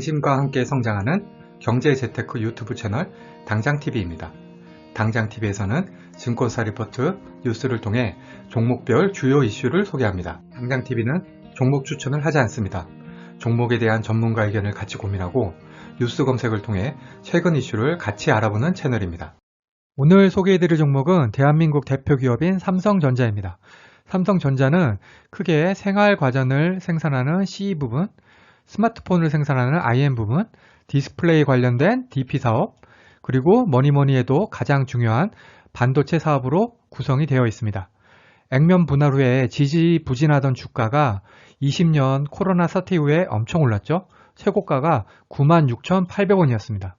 당신과 함께 성장하는 경제재테크 유튜브 채널 당장TV입니다. 당장TV에서는 증권사 리포트, 뉴스를 통해 종목별 주요 이슈를 소개합니다. 당장TV는 종목 추천을 하지 않습니다. 종목에 대한 전문가 의견을 같이 고민하고 뉴스 검색을 통해 최근 이슈를 같이 알아보는 채널입니다. 오늘 소개해드릴 종목은 대한민국 대표 기업인 삼성전자입니다. 삼성전자는 크게 생활과전을 생산하는 CE 부분, 스마트폰을 생산하는 IM 부분, 디스플레이 관련된 DP 사업, 그리고 뭐니뭐니 해도 가장 중요한 반도체 사업으로 구성이 되어 있습니다. 액면 분할 후에 지지부진하던 주가가 20년 코로나 사태 이후에 엄청 올랐죠. 최고가가 96,800원이었습니다.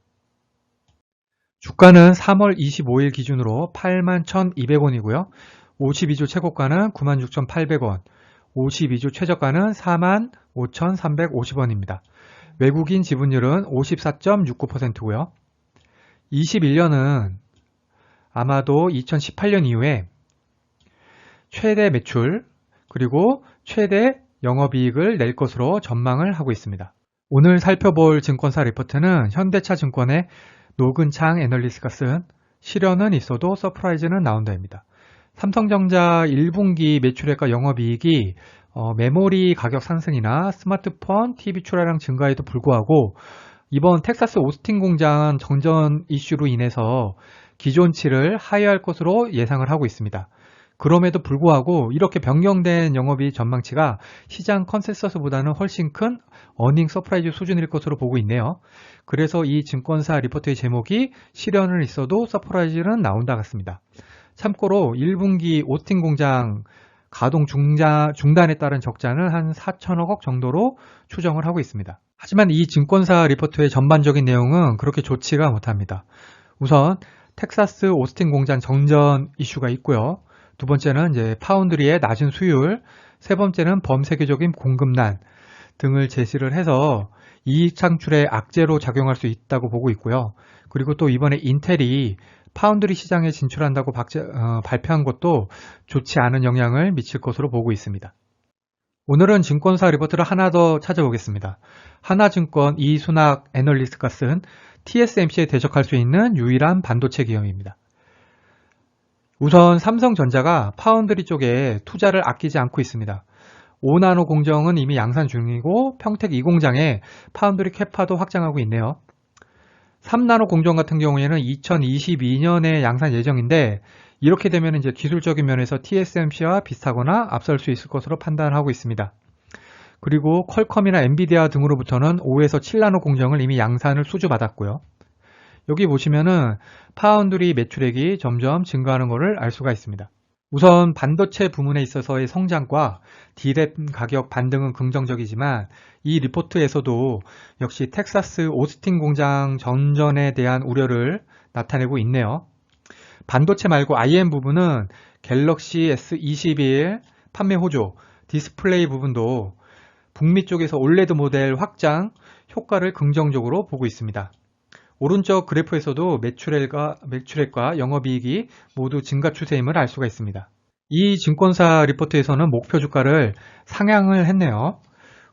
주가는 3월 25일 기준으로 81,200원이고요. 52주 최고가는 96,800원, 52주 최저가는 45,350원입니다. 외국인 지분율은 54.69%고요. 21년은 아마도 2018년 이후에 최대 매출 그리고 최대 영업이익을 낼 것으로 전망을 하고 있습니다. 오늘 살펴볼 증권사 리포트는 현대차증권의 노근창 애널리스트가 쓴 실현은 있어도 서프라이즈는 나온다입니다. 삼성전자 1분기 매출액과 영업이익이 메모리 가격 상승이나 스마트폰, TV 출하량 증가에도 불구하고 이번 텍사스 오스틴 공장 정전 이슈로 인해서 기존치를 하회할 것으로 예상을 하고 있습니다. 그럼에도 불구하고 이렇게 변경된 영업이익 전망치가 시장 컨센서스보다는 훨씬 큰 어닝 서프라이즈 수준일 것으로 보고 있네요. 그래서 이 증권사 리포트의 제목이 실현은 있어도 서프라이즈는 나온다 같습니다. 참고로 1분기 오스틴 공장 가동 중단에 따른 적자는 한 4천억 원 정도로 추정을 하고 있습니다. 하지만 이 증권사 리포트의 전반적인 내용은 그렇게 좋지가 못합니다. 우선 텍사스 오스틴 공장 정전 이슈가 있고요. 두 번째는 이제 파운드리의 낮은 수율, 세 번째는 범세계적인 공급난 등을 제시를 해서 이익 창출에 악재로 작용할 수 있다고 보고 있고요. 그리고 또 이번에 인텔이 파운드리 시장에 진출한다고 발표한 것도 좋지 않은 영향을 미칠 것으로 보고 있습니다. 오늘은 증권사 리포트를 하나 더 찾아보겠습니다. 하나증권 이순학 애널리스트가 쓴 TSMC에 대적할 수 있는 유일한 반도체 기업입니다. 우선 삼성전자가 파운드리 쪽에 투자를 아끼지 않고 있습니다. 5나노 공정은 이미 양산 중이고 평택 2공장에 파운드리 캐파도 확장하고 있네요. 3나노 공정 같은 경우에는 2022년에 양산 예정인데 이렇게 되면 이제 기술적인 면에서 TSMC와 비슷하거나 앞설 수 있을 것으로 판단하고 있습니다. 그리고 퀄컴이나 엔비디아 등으로부터는 5에서 7나노 공정을 이미 양산을 수주받았고요. 여기 보시면은 파운드리 매출액이 점점 증가하는 것을 알 수가 있습니다. 우선 반도체 부문에 있어서의 성장과 D램 가격 반등은 긍정적이지만 이 리포트에서도 역시 텍사스 오스틴 공장 정전에 대한 우려를 나타내고 있네요. 반도체 말고 IM 부분은 갤럭시 S21 판매 호조, 디스플레이 부분도 북미 쪽에서 올레드 모델 확장 효과를 긍정적으로 보고 있습니다. 오른쪽 그래프에서도 매출액과 영업이익이 모두 증가 추세임을 알 수가 있습니다. 이 증권사 리포트에서는 목표 주가를 상향을 했네요.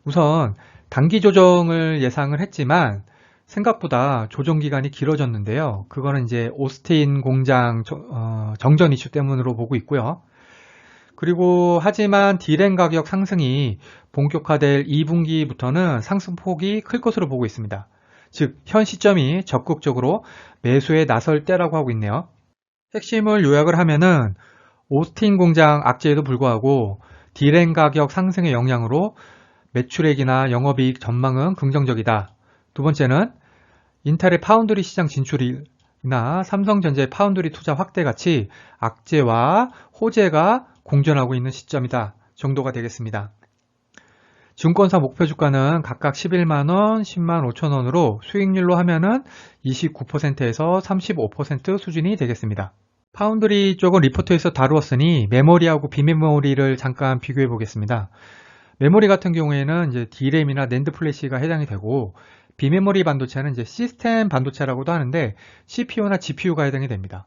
우선 단기 조정을 예상을 했지만 생각보다 조정 기간이 길어졌는데요. 그거는 이제 오스틴 공장 정전 이슈 때문으로 보고 있고요. 그리고 하지만 D램 가격 상승이 본격화될 2분기부터는 상승폭이 클 것으로 보고 있습니다. 즉, 현 시점이 적극적으로 매수에 나설 때라고 하고 있네요. 핵심을 요약을 하면은 오스틴 공장 악재에도 불구하고 D램 가격 상승의 영향으로 매출액이나 영업이익 전망은 긍정적이다. 두 번째는 인텔의 파운드리 시장 진출이나 삼성전자의 파운드리 투자 확대 같이 악재와 호재가 공존하고 있는 시점이다 정도가 되겠습니다. 증권사 목표 주가는 각각 11만원, 10만 5천원으로 수익률로 하면은 29%에서 35% 수준이 되겠습니다. 파운드리 쪽은 리포트에서 다루었으니 메모리하고 비메모리를 잠깐 비교해 보겠습니다. 메모리 같은 경우에는 이제 D램이나 낸드 플래시가 해당이 되고 비메모리 반도체는 이제 시스템 반도체라고도 하는데 CPU나 GPU가 해당이 됩니다.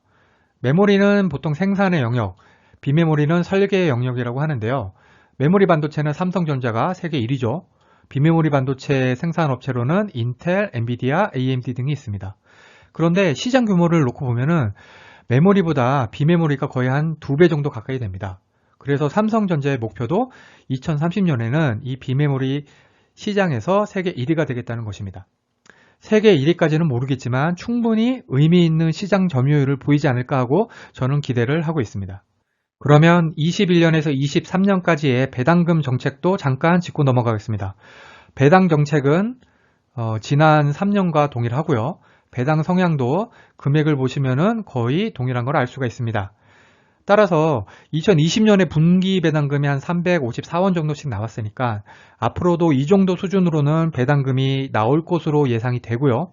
메모리는 보통 생산의 영역, 비메모리는 설계의 영역이라고 하는데요. 메모리 반도체는 삼성전자가 세계 1위죠. 비메모리 반도체 생산업체로는 인텔, 엔비디아, AMD 등이 있습니다. 그런데 시장 규모를 놓고 보면은 메모리보다 비메모리가 거의 한 2배 정도 가까이 됩니다. 그래서 삼성전자의 목표도 2030년에는 이 비메모리 시장에서 세계 1위가 되겠다는 것입니다. 세계 1위까지는 모르겠지만 충분히 의미 있는 시장 점유율을 보이지 않을까 하고 저는 기대를 하고 있습니다. 그러면 21년에서 23년까지의 배당금 정책도 잠깐 짚고 넘어가겠습니다. 배당 정책은 지난 3년과 동일하고요. 배당 성향도 금액을 보시면은 거의 동일한 걸 알 수가 있습니다. 따라서 2020년에 분기 배당금이 한 354원 정도씩 나왔으니까 앞으로도 이 정도 수준으로는 배당금이 나올 것으로 예상이 되고요.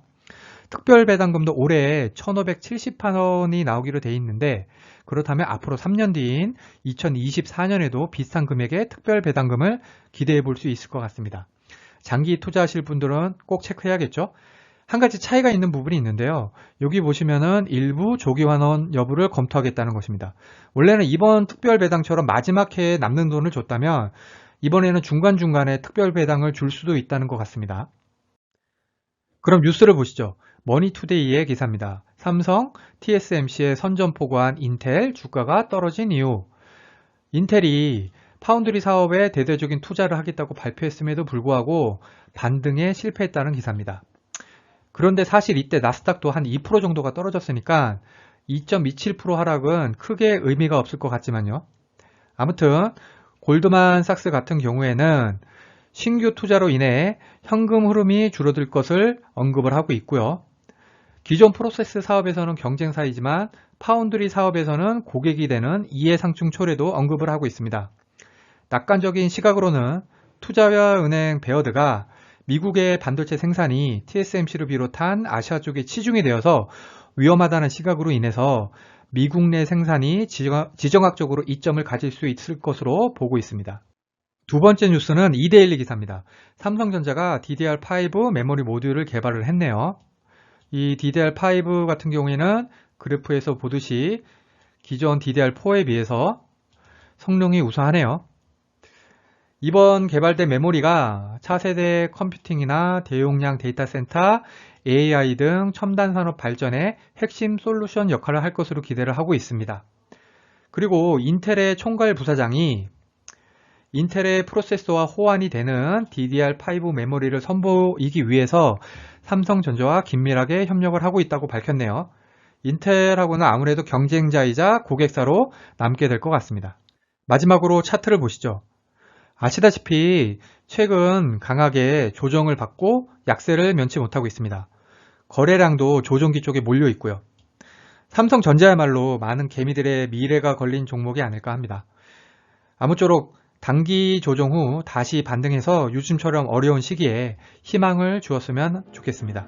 특별 배당금도 올해 1,578원이 나오기로 돼 있는데 그렇다면 앞으로 3년 뒤인 2024년에도 비슷한 금액의 특별 배당금을 기대해 볼 수 있을 것 같습니다. 장기 투자하실 분들은 꼭 체크해야겠죠. 한 가지 차이가 있는 부분이 있는데요. 여기 보시면은 일부 조기 환원 여부를 검토하겠다는 것입니다. 원래는 이번 특별 배당처럼 마지막 해에 남는 돈을 줬다면 이번에는 중간중간에 특별 배당을 줄 수도 있다는 것 같습니다. 그럼 뉴스를 보시죠. 머니투데이의 기사입니다. 삼성, TSMC의 선전포고한 인텔 주가가 떨어진 이유. 인텔이 파운드리 사업에 대대적인 투자를 하겠다고 발표했음에도 불구하고 반등에 실패했다는 기사입니다. 그런데 사실 이때 나스닥도 한 2% 정도가 떨어졌으니까 2.27% 하락은 크게 의미가 없을 것 같지만요. 아무튼 골드만삭스 같은 경우에는 신규 투자로 인해 현금 흐름이 줄어들 것을 언급을 하고 있고요. 기존 프로세스 사업에서는 경쟁사이지만 파운드리 사업에서는 고객이 되는 이해상충 초래도 언급을 하고 있습니다. 낙관적인 시각으로는 투자은행 베어드가 미국의 반도체 생산이 TSMC를 비롯한 아시아 쪽에 치중이 되어서 위험하다는 시각으로 인해서 미국 내 생산이 지정학적으로 이점을 가질 수 있을 것으로 보고 있습니다. 두 번째 뉴스는 이데일리 기사입니다. 삼성전자가 DDR5 메모리 모듈을 개발을 했네요. 이 DDR5 같은 경우에는 그래프에서 보듯이 기존 DDR4에 비해서 성능이 우수하네요. 이번 개발된 메모리가 차세대 컴퓨팅이나 대용량 데이터 센터, AI 등 첨단 산업 발전에 핵심 솔루션 역할을 할 것으로 기대를 하고 있습니다. 그리고 인텔의 총괄 부사장이 인텔의 프로세서와 호환이 되는 DDR5 메모리를 선보이기 위해서 삼성전자와 긴밀하게 협력을 하고 있다고 밝혔네요. 인텔하고는 아무래도 경쟁자이자 고객사로 남게 될 것 같습니다. 마지막으로 차트를 보시죠. 아시다시피 최근 강하게 조정을 받고 약세를 면치 못하고 있습니다. 거래량도 조정기 쪽에 몰려 있고요. 삼성전자야말로 많은 개미들의 미래가 걸린 종목이 아닐까 합니다. 아무쪼록 단기 조정 후 다시 반등해서 요즘처럼 어려운 시기에 희망을 주었으면 좋겠습니다.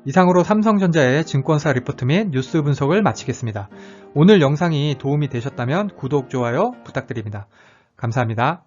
이상으로 삼성전자의 증권사 리포트 및 뉴스 분석을 마치겠습니다. 오늘 영상이 도움이 되셨다면 구독, 좋아요 부탁드립니다. 감사합니다.